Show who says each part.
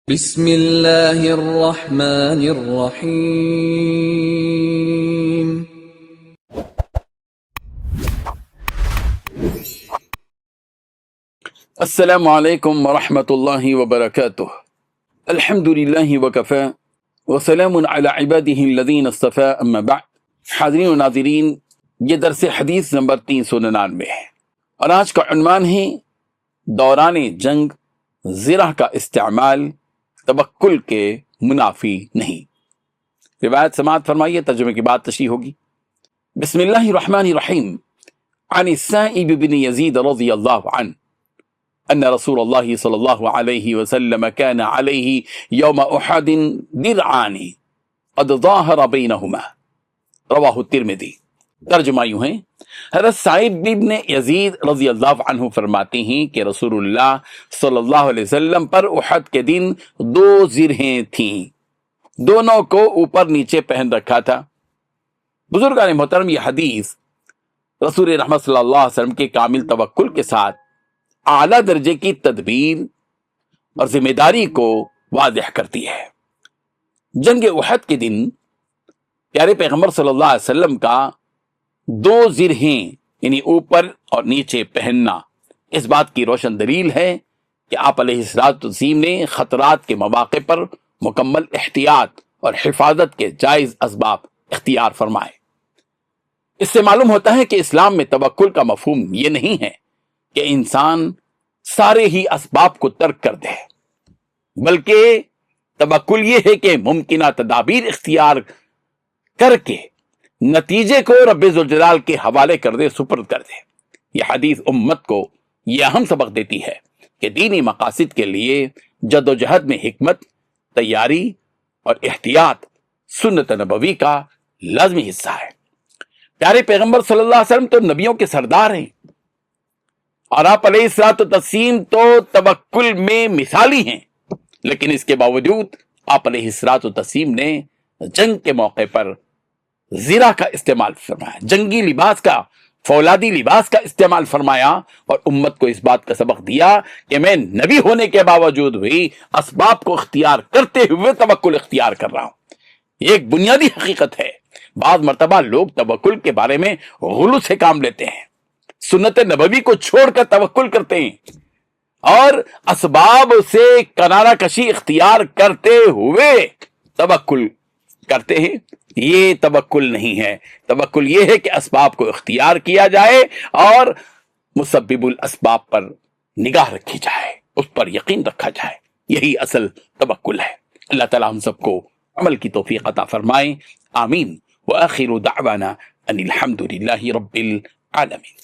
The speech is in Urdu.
Speaker 1: بسم اللہ الرحمن الرحیم۔
Speaker 2: السلام علیکم ورحمۃ اللہ وبرکاتہ۔ الحمد للہ وکفی وسلام علی عبادہ الذین اصطفی، اما بعد۔ حاضرین و ناظرین، یہ درس حدیث نمبر 399 ہے اور آج کا عنوان ہے دوران جنگ زرہ کا استعمال توکل کے منافی نہیں۔ روایت سماعت فرمائیے، ترجمے کی بات تشریح ہوگی۔ بسم اللہ الرحمن الرحیم۔ عن السائب بن یزید رضی اللہ عنہ ان رسول اللہ صلی اللہ علیہ وسلم كان علیہ یوم احد درعان قد ظاہر بینہما، رواہ الترمذی۔ ترجمہ یوں ہے، حضرت سائب بن یزید رضی اللہ عنہ فرماتے ہیں کہ رسول اللہ صلی اللہ علیہ وسلم پر احد کے دن 2 زرہیں تھیں، دونوں کو اوپر نیچے پہن رکھا تھا۔ بزرگان محترم، یہ حدیث رسول رحمت صلی اللہ علیہ وسلم کے کامل توکل کے ساتھ اعلیٰ درجے کی تدبیر اور ذمہ داری کو واضح کرتی ہے۔ جنگ احد کے دن پیارے پیغمبر صلی اللہ علیہ وسلم کا 2 زرہیں یعنی اوپر اور نیچے پہننا اس بات کی روشن دلیل ہے کہ آپ علیہ السلام نے خطرات کے مواقع پر مکمل احتیاط اور حفاظت کے جائز اسباب اختیار فرمائے۔ اس سے معلوم ہوتا ہے کہ اسلام میں توکل کا مفہوم یہ نہیں ہے کہ انسان سارے ہی اسباب کو ترک کر دے، بلکہ توکل یہ ہے کہ ممکنہ تدابیر اختیار کر کے نتیجے کو رب ذوالجلال کے حوالے کر دے، سپرد کر دے۔ یہ حدیث امت کو یہ اہم سبق دیتی ہے کہ دینی مقاصد کے لیے جد و جہد میں حکمت، تیاری اور احتیاط سنت نبوی کا لازمی حصہ ہے۔ پیارے پیغمبر صلی اللہ علیہ وسلم تو نبیوں کے سردار ہیں اور آپ علیہ السلام تو توکل میں مثالی ہیں، لیکن اس کے باوجود آپ علیہ السلام نے جنگ کے موقع پر زرہ کا استعمال فرمایا، جنگی لباس کا، فولادی لباس کا استعمال فرمایا اور امت کو اس بات کا سبق دیا کہ میں نبی ہونے کے باوجود بھی اسباب کو اختیار کرتے ہوئے توکل اختیار کر رہا ہوں۔ یہ ایک بنیادی حقیقت ہے۔ بعض مرتبہ لوگ توکل کے بارے میں غلو سے کام لیتے ہیں، سنت نبوی کو چھوڑ کر توکل کرتے ہیں اور اسباب سے کنارہ کشی اختیار کرتے ہوئے توکل کرتے ہیں۔ یہ توکل نہیں ہے۔ توکل یہ ہے کہ اسباب کو اختیار کیا جائے اور مسبب الاسباب پر نگاہ رکھی جائے، اس پر یقین رکھا جائے، یہی اصل توکل ہے۔ اللہ تعالی ہم سب کو عمل کی توفیق عطا فرمائے، آمین۔ وآخر دعوانا ان الحمد للہ رب العالمین۔